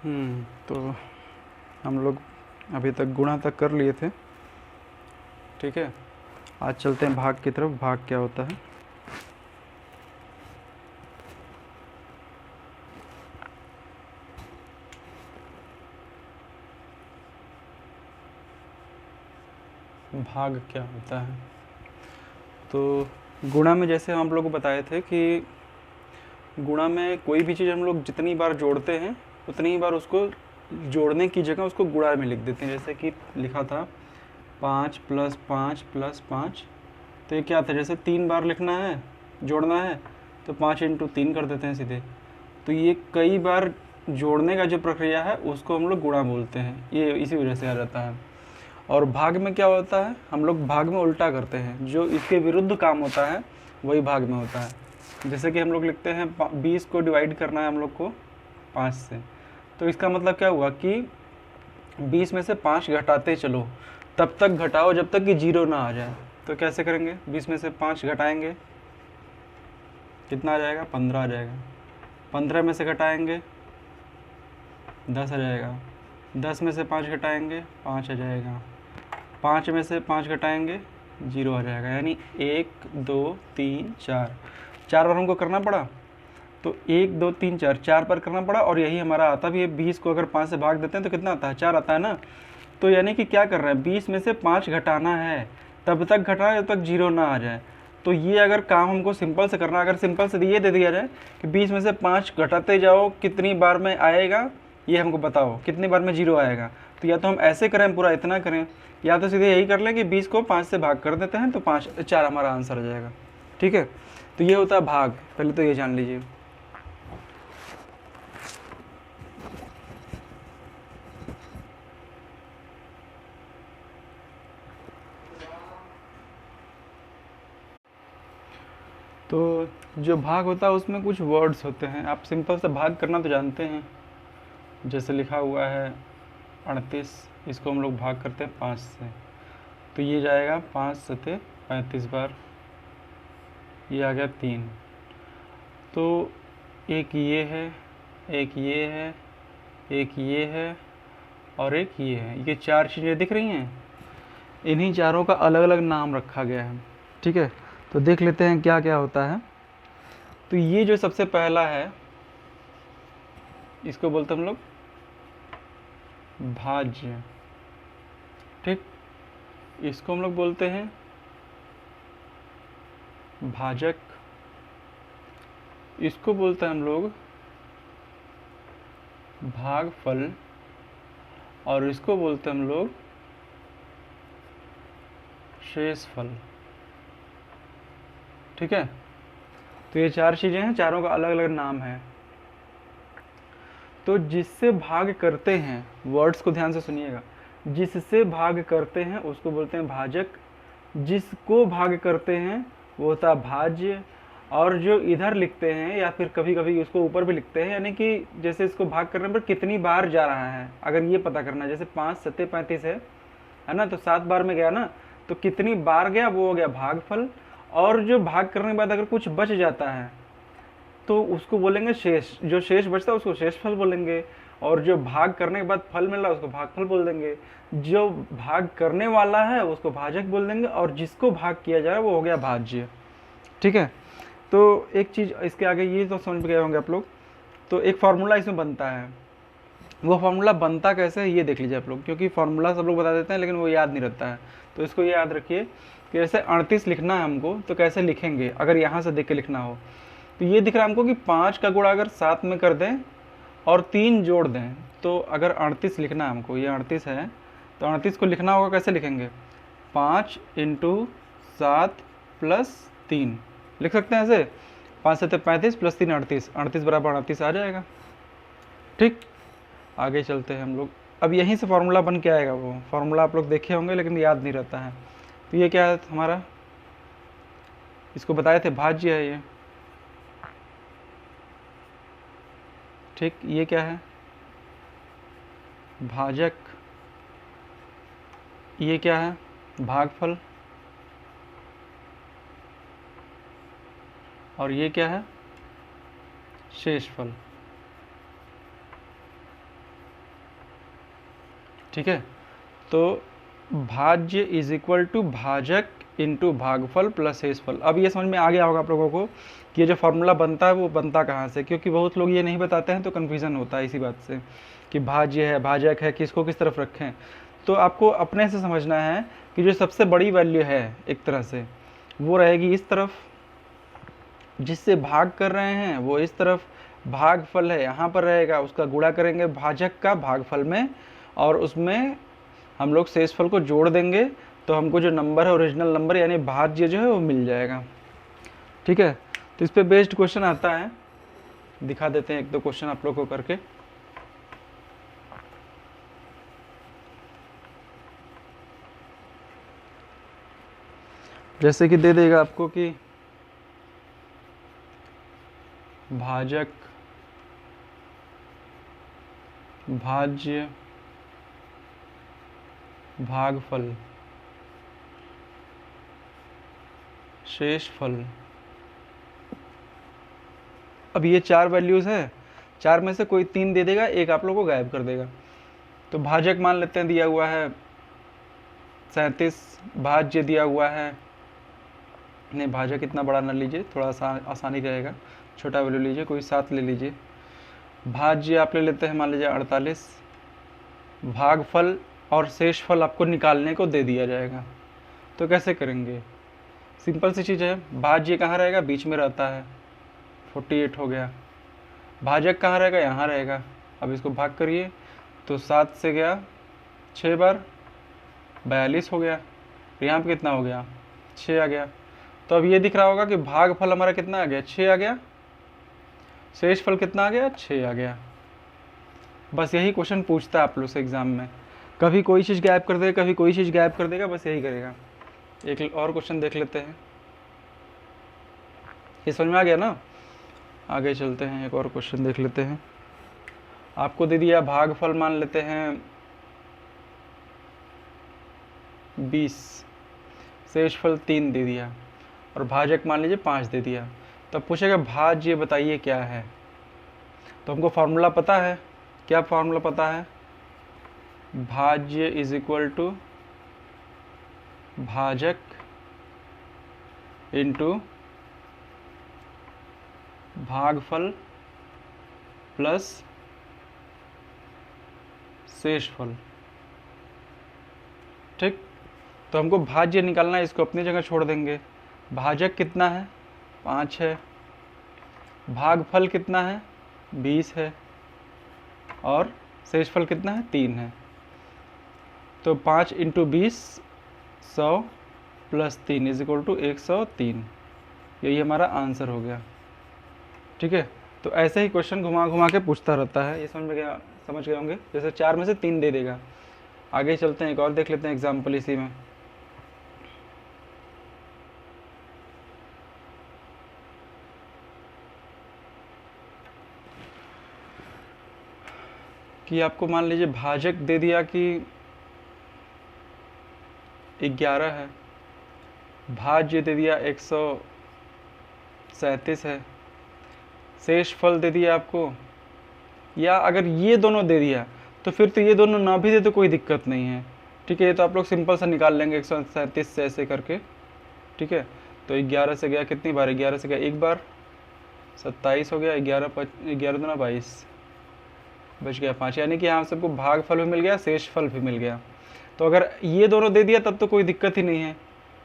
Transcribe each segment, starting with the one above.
तो हम लोग अभी तक गुणा तक कर लिए थे। ठीक है, आज चलते हैं भाग की तरफ। भाग क्या होता है? भाग क्या होता है? तो गुणा में जैसे हम लोग को बताए थे कि गुणा में कोई भी चीज़ हम लोग जितनी बार जोड़ते हैं उतनी ही बार उसको जोड़ने की जगह उसको गुणा में लिख देते हैं। जैसे कि लिखा था 5 + 5 + 5। तो ये क्या था, जैसे 3 बार लिखना है, जोड़ना है, तो 5 × 3 कर देते हैं सीधे। तो ये कई बार जोड़ने का जो प्रक्रिया है उसको हम लोग गुणा बोलते हैं, ये इसी वजह से आ जाता है। और भाग में क्या होता है, हम लोग भाग में उल्टा करते हैं, जो इसके विरुद्ध काम होता है वही भाग में होता है। जैसे कि हम लोग लिखते हैं 20 को डिवाइड करना है हम लोग को 5 से, तो इसका मतलब क्या हुआ कि 20 में से 5 घटाते चलो, तब तक घटाओ जब तक कि 0 ना आ जाए। तो कैसे करेंगे, 20 में से 5 घटाएंगे, कितना आ जाएगा, 15 आ जाएगा। 15 में से घटाएंगे 10 आ जाएगा। 10 में से 5 घटाएंगे 5 आ जाएगा। 5 में से 5 घटाएंगे 0 आ जाएगा। यानी 1 2 3 4, 4 बार हमको करना पड़ा। तो 1 2 3 4, 4 बार करना पड़ा, और यही हमारा आता भी है। 20 को अगर 5 से भाग देते हैं तो कितना आता है, 4 आता है ना। तो यानी कि क्या कर रहे हैं, 20 में से 5 घटाना है, तब तक घटाना है जब तक 0 ना आ जाए। तो ये अगर काम हमको सिंपल से करना, अगर सिंपल से ये दे दिया जाए कि 20 में से 5 घटाते जाओ, कितनी बार में आएगा ये हमको बताओ, कितनी बार में 0 आएगा। तो या तो हम ऐसे करें, पूरा इतना करें, या तो सीधे यही कर लें कि 20 को 5 से भाग कर देते हैं, तो 4 हमारा आंसर आ जाएगा। ठीक है, तो ये होता है भाग। पहले तो ये जान लीजिए। तो जो भाग होता है उसमें कुछ वर्ड्स होते हैं। आप सिंपल से भाग करना तो जानते हैं। जैसे लिखा हुआ है 38, इसको हम लोग भाग करते हैं 5 से, तो ये जाएगा 5 सते 35 बार, ये आ गया 3। तो एक ये है, एक ये है, एक ये है, और एक ये है। ये 4 चीज़ें दिख रही हैं, इन्हीं चारों का अलग अलग नाम रखा गया है। ठीक है, तो देख लेते हैं क्या क्या होता है। तो ये जो सबसे पहला है, इसको बोलते हैं हम लोग भाज्य। ठीक, इसको हम लोग बोलते हैं भाजक। इसको बोलते हैं हम लोग भागफल, और इसको बोलते हैं हम लोग शेषफल। ठीक है, तो ये 4 चीज़ें हैं, चारों का अलग अलग नाम है। तो जिससे भाग करते हैं, वर्ड्स को ध्यान से सुनिएगा, जिससे भाग करते हैं उसको बोलते हैं भाजक, जिसको भाग करते हैं वो होता है भाज्य, और जो इधर लिखते हैं या फिर कभी कभी उसको ऊपर भी लिखते हैं, यानी कि जैसे इसको भाग करने पर कितनी बार जा रहा है, अगर ये पता करना है, जैसे 5 सत्ते 35 है ना, तो 7 बार में गया ना, तो कितनी बार गया वो हो गया भागफल। और जो भाग करने के बाद अगर कुछ बच जाता है तो उसको बोलेंगे शेष, जो शेष बचता है उसको शेषफल बोलेंगे, और जो भाग करने के बाद फल मिल रहा है उसको भागफल बोल देंगे। जो भाग करने वाला है उसको भाजक बोल देंगे, और जिसको भाग किया जा रहा है वो हो गया भाज्य। ठीक है, तो एक चीज़ इसके आगे ये तो समझ गए होंगे आप लोग। तो एक फार्मूला इसमें बनता है, वो फार्मूला बनता कैसे है ये देख लीजिए आप लोग, क्योंकि फार्मूला सब लोग बता देते हैं लेकिन वो याद नहीं रहता है। तो इसको ये याद रखिए कि जैसे 38 लिखना है हमको, तो कैसे लिखेंगे अगर यहाँ से देख के लिखना हो। तो ये दिख रहा है हमको कि 5 का गुणा अगर 7 में कर दें और 3 जोड़ दें, तो अगर 38 लिखना है हमको, ये 38 है, तो 38 को लिखना होगा, कैसे लिखेंगे, 5 × 7 + 3 लिख सकते हैं ऐसे। 5 7 35 + 3 38, 38 बराबर 38 आ जाएगा। ठीक, आगे चलते हैं हम लोग। अब यहीं से फार्मूला बन के आएगा, वो फार्मूला आप लोग देखे होंगे लेकिन याद नहीं रहता है। तो ये क्या है हमारा, इसको बताए थे भाज्य है ये। ठीक, ये क्या है, भाजक। ये क्या है, भागफल। और ये क्या है, शेषफल। ठीक है, तो भाज्य इज इक्वल टू भाजक इंटू भागफल प्लस शेषफल। अब ये समझ में आ गया होगा आप लोगों को कि ये जो फॉर्मूला बनता है वो बनता कहाँ से, क्योंकि बहुत लोग ये नहीं बताते हैं तो कन्फ्यूज़न होता है इसी बात से कि भाज्य है भाजक है किसको किस तरफ रखें। तो आपको अपने से समझना है कि जो सबसे बड़ी वैल्यू है एक तरह से वो रहेगी इस तरफ, जिससे भाग कर रहे हैं वो इस तरफ, भागफल है यहाँ पर रहेगा, उसका गुणा करेंगे भाजक का भागफल में और उसमें हम लोग शेषफल को जोड़ देंगे तो हमको जो नंबर है ओरिजिनल नंबर यानी भाज्य जो है वो मिल जाएगा। ठीक है, तो इस पे बेस्ड क्वेश्चन आता है, दिखा देते हैं एक दो क्वेश्चन आप लोग को करके। जैसे कि दे देगा आपको कि भाजक भाज्य भागफल शेषफल। अब ये 4 वैल्यूज़ है, 4 में से कोई 3 दे देगा, एक आप लोग को गायब कर देगा। तो भाजक मान लेते हैं दिया हुआ है 37, भाज्य दिया हुआ है, नहीं भाजक इतना बड़ा ना लीजिए, थोड़ा सा आसानी रहेगा, छोटा वैल्यू लीजिए, कोई 7 ले लीजिए। भाज्य आप ले लेते हैं मान लीजिए 48, भागफल और शेषफल आपको निकालने को दे दिया जाएगा। तो कैसे करेंगे, सिंपल सी चीज़ है, भाज्य कहाँ रहेगा, बीच में रहता है, 48 हो गया। भाजक कहाँ रहेगा, यहाँ रहेगा। अब इसको भाग करिए तो 7 से गया 6 बार 42 हो गया, यहाँ पे कितना हो गया 6 आ गया। तो अब ये दिख रहा होगा कि भागफल हमारा कितना आ गया 6 आ गया, शेषफल कितना आ गया 6 आ गया। बस यही क्वेश्चन पूछता है आप लोग से एग्जाम में, कभी कोई चीज़ गायब कर देगा कभी कोई चीज़ गायब कर देगा, बस यही करेगा। एक और क्वेश्चन देख लेते हैं, ये समझ में आ गया ना। आगे चलते हैं, एक और क्वेश्चन देख लेते हैं। आपको दे दिया भागफल मान लेते हैं 20, शेषफल 3 दे दिया और भाजक मान लीजिए 5 दे दिया। तब पूछेगा भाज्य बताइए क्या है, तो हमको फार्मूला पता है, क्या फार्मूला पता है, भाज्य इज इक्वल टू भाजक इंटू भागफल प्लस शेषफल। ठीक, तो हमको भाज्य निकालना है, इसको अपनी जगह छोड़ देंगे। भाजक कितना है 5 है, भागफल कितना है 20 है और शेषफल कितना है 3 है। तो 5 into 20 100 plus 3 is equal to 103, यही हमारा आंसर हो गया। ठीक है, तो ऐसे ही क्वेश्चन घुमा घुमा के पूछता रहता है, ये समझ गए होंगे। जैसे 4 में से 3 दे देगा। आगे चलते हैं, एक और देख लेते हैं एग्जाम्पल इसी में। कि आपको मान लीजिए भाजक दे दिया कि 11 है, भाज्य दे दिया 137 है, शेषफल दे दिया आपको, या अगर ये दोनों दे दिया तो फिर तो ये दोनों ना भी दे तो कोई दिक्कत नहीं है। ठीक है, ये तो आप लोग सिंपल सा निकाल लेंगे 137 से ऐसे करके। ठीक है, तो 11 से गया कितनी बार, 11 से गया एक बार, 27 हो गया, 11 दूना 22, बच गया 5, यानी कि यहाँ सबको भागफल भी मिल गया शेषफल भी मिल गया। तो अगर ये दोनों दे दिया तब तो कोई दिक्कत ही नहीं है।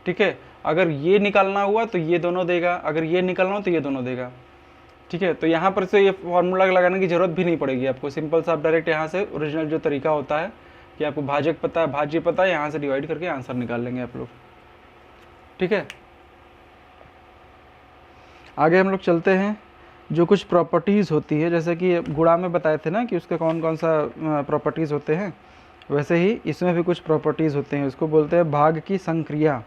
ठीक है, अगर ये निकालना हुआ तो ये दोनों देगा, अगर ये निकालना हो तो ये दोनों देगा। ठीक है, तो यहाँ पर से ये फॉर्मूला लगाने की ज़रूरत भी नहीं पड़ेगी आपको, सिंपल सा आप डायरेक्ट यहाँ से ओरिजिनल जो तरीका होता है कि आपको भाजक पता है भाज्य पता है, यहाँ से डिवाइड करके आंसर निकाल लेंगे आप लोग। ठीक है, आगे हम लोग चलते हैं। जो कुछ प्रॉपर्टीज़ होती है, जैसे कि गुणा में बताए थे ना कि उसके कौन कौन सा प्रॉपर्टीज़ होते हैं, वैसे ही इसमें भी कुछ प्रॉपर्टीज़ होते हैं। इसको बोलते हैं भाग की संक्रिया,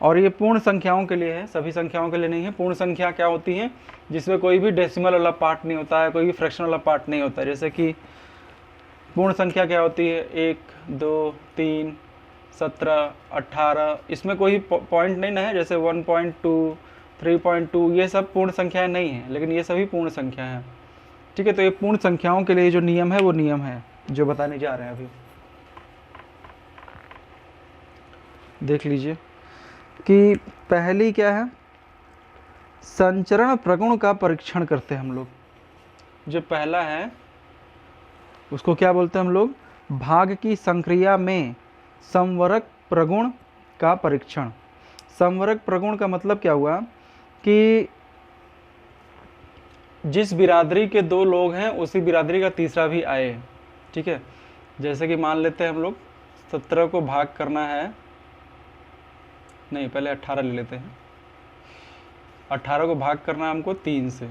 और ये पूर्ण संख्याओं के लिए है, सभी संख्याओं के लिए नहीं है। पूर्ण संख्या क्या होती है, जिसमें कोई भी डेसिमल वाला पार्ट नहीं होता है, कोई भी फ्रैक्शन वाला पार्ट नहीं होता है। जैसे कि पूर्ण संख्या क्या होती है, 1 2 3 17 18, इसमें कोई पॉइंट नहीं ना है, जैसे 1.2 3.2 ये सब पूर्ण संख्याएं नहीं हैं, लेकिन ये सभी पूर्ण संख्या हैं। ठीक है, तो ये पूर्ण संख्याओं के लिए जो नियम है वो नियम है जो बताने जा रहे हैं अभी। देख लीजिए कि पहली क्या है, संचरण प्रगुण का परीक्षण करते हैं हम लोग। जो पहला है उसको क्या बोलते हैं हम लोग, भाग की संक्रिया में संवरक प्रगुण का परीक्षण। संवरक प्रगुण का मतलब क्या हुआ कि जिस बिरादरी के दो लोग हैं उसी बिरादरी का तीसरा भी आए, ठीक है। जैसे कि मान लेते हैं हम लोग 17 को भाग करना है, नहीं पहले 18 ले लेते हैं। 18 को भाग करना है हमको 3 से,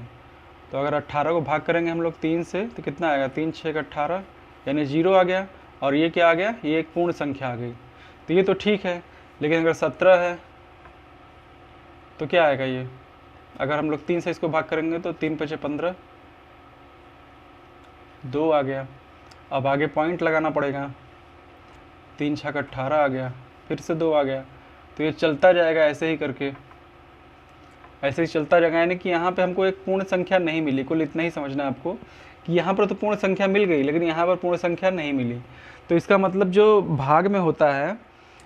तो अगर 18 को भाग करेंगे हम लोग 3 से तो कितना आएगा, 3 6 18, यानी 0 आ गया। और ये क्या आ गया, ये एक पूर्ण संख्या आ गई। तो ये तो ठीक है, लेकिन अगर 17 है तो क्या आएगा ये, अगर हम लोग 3 से इसको भाग करेंगे तो 3 5 15, 2 आ गया। अब आगे पॉइंट लगाना पड़ेगा, 3 6 18 आ गया, फिर से 2 आ गया। तो ये चलता जाएगा ऐसे ही करके, ऐसे ही चलता जाएगा। यानी कि यहाँ पे हमको एक पूर्ण संख्या नहीं मिली। कुल इतना ही समझना है आपको कि यहाँ पर तो पूर्ण संख्या मिल गई, लेकिन यहाँ पर पूर्ण संख्या नहीं मिली। तो इसका मतलब जो भाग में होता है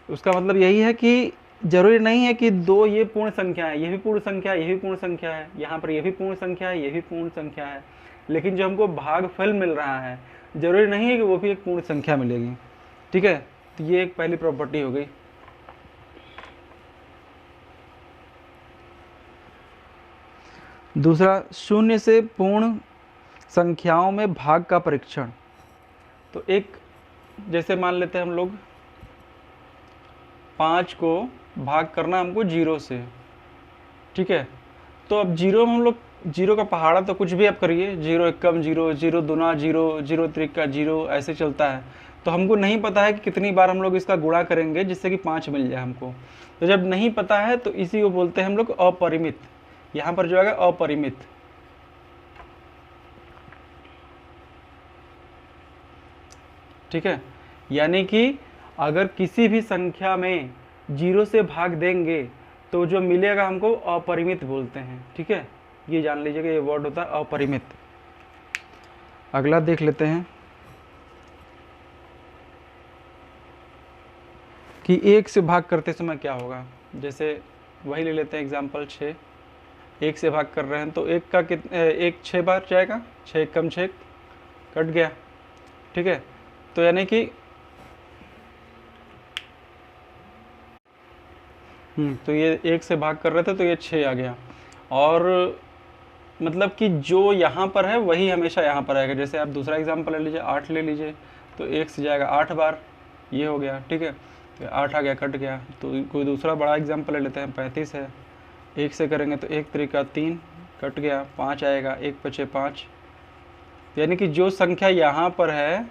उसका मतलब यही है कि जरूरी नहीं है कि 2 ये पूर्ण संख्या है, ये भी पूर्ण संख्या है, ये भी पूर्ण संख्या है, यहाँ पर ये भी पूर्ण संख्या है, ये भी पूर्ण संख्या है, लेकिन जो हमको भागफल मिल रहा है जरूरी नहीं है कि वो भी एक पूर्ण संख्या मिलेगी, ठीक है। तो ये एक पहली प्रॉपर्टी हो गई। दूसरा, शून्य से पूर्ण संख्याओं में भाग का परीक्षण। तो एक जैसे मान लेते हैं हम लोग 5 को भाग करना हमको 0 से, ठीक है। तो अब 0 में हम लोग 0 का पहाड़ा तो कुछ भी आप करिए, 0 एकम 0, 0 दूना 0, 0 त्रिका 0, ऐसे चलता है। तो हमको नहीं पता है कि कितनी बार हम लोग इसका गुणा करेंगे जिससे कि 5 मिल जाए हमको। तो जब नहीं पता है तो इसी को बोलते हैं हम लोग अपरिमित। यहाँ पर जो आएगा अपरिमित, ठीक है। यानी कि अगर किसी भी संख्या में 0 से भाग देंगे तो जो मिलेगा हमको अपरिमित बोलते हैं, ठीक है। ये जान लीजिएगा, ये वर्ड होता है अपरिमित। अगला देख लेते हैं कि 1 से भाग करते समय क्या होगा। जैसे वही ले लेते हैं एग्जाम्पल 6, 1 से भाग कर रहे हैं तो 1 का एक 6 बार जाएगा, 6 कम 6 कट गया, ठीक है। तो यानी कि तो ये 1 से भाग कर रहे थे तो ये 6 आ गया। और मतलब कि जो यहाँ पर है वही हमेशा यहाँ पर आएगा। जैसे आप दूसरा एग्जाम्पल ले लीजिए, 8 ले लीजिए, तो 1 से जाएगा 8 बार, ये हो गया, ठीक है। तो 8 आ गया, कट गया। तो कोई दूसरा बड़ा एग्जाम्पल ले लेते हैं, 35 है, 1 से करेंगे तो 1 त्रिका 3, कट गया, 5 आएगा, 1 पचे 5। यानी कि जो संख्या यहाँ पर है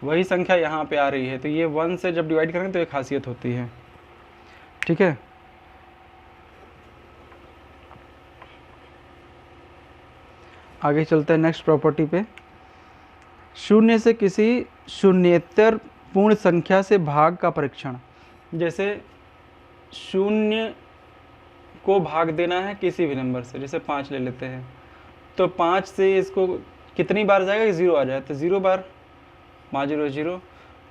वही संख्या यहाँ पे आ रही है। तो ये 1 से जब डिवाइड करेंगे तो एक खासियत होती है, ठीक है। आगे चलते हैं नेक्स्ट प्रॉपर्टी पे। शून्य से किसी शून्येतर पूर्ण संख्या से भाग का परीक्षण। जैसे 0 को भाग देना है किसी भी नंबर से, जैसे 5 ले लेते हैं, तो 5 से इसको कितनी बार जाएगा कि 0 आ जाए, तो 0 बार, 5 0 0।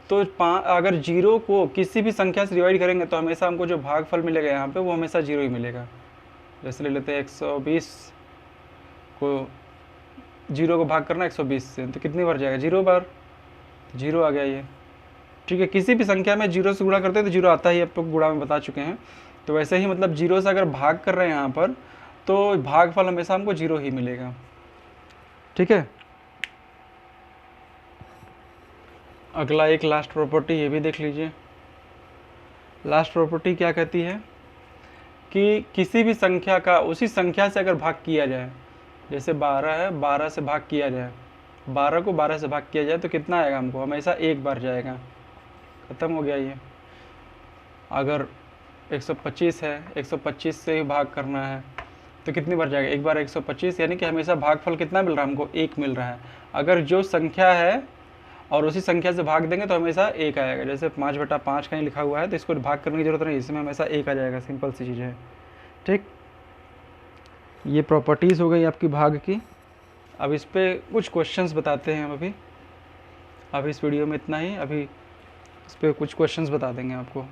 तो अगर 0 को किसी भी संख्या से डिवाइड करेंगे तो हमेशा हमको जो भागफल मिलेगा यहाँ पे वो हमेशा 0 ही मिलेगा। जैसे ले लेते हैं 120 को 0 को भाग करना 120 से, तो कितनी बार जाएगा, 0 बार, 0 आ गया ये, ठीक है। किसी भी संख्या में 0 से गुणा करते हैं तो 0 आता ही, अब तो गुणा में बता चुके हैं। तो वैसे ही मतलब 0 से अगर भाग कर रहे हैं यहाँ पर तो भागफल हमेशा हमको 0 ही मिलेगा, ठीक है। अगला एक लास्ट प्रॉपर्टी, ये भी देख लीजिए। लास्ट प्रॉपर्टी क्या कहती है कि किसी भी संख्या का उसी संख्या से अगर भाग किया जाए, जैसे 12 है, 12 से भाग किया जाए, 12 को 12 से भाग किया जाए तो कितना आएगा हमको, हमेशा 1 बार जाएगा, ख़त्म हो गया ये। अगर 125 है, 125 से ही भाग करना है तो कितनी बार जाएगा, 1 बार 125, यानी कि हमेशा भागफल कितना मिल रहा है हमको, 1 मिल रहा है। अगर जो संख्या है और उसी संख्या से भाग देंगे तो हमेशा 1 आएगा। जैसे 5/5 कहीं लिखा हुआ है तो इसको भाग करने की जरूरत नहीं, इसमें हमेशा 1 आ जाएगा, सिंपल सी चीज़ है, ठीक। ये प्रॉपर्टीज़ हो गई आपकी भाग की। अब इस पे कुछ क्वेश्चंस बताते हैं हम अभी इस वीडियो में इतना ही। अभी इस पे कुछ क्वेश्चंस बता देंगे आपको।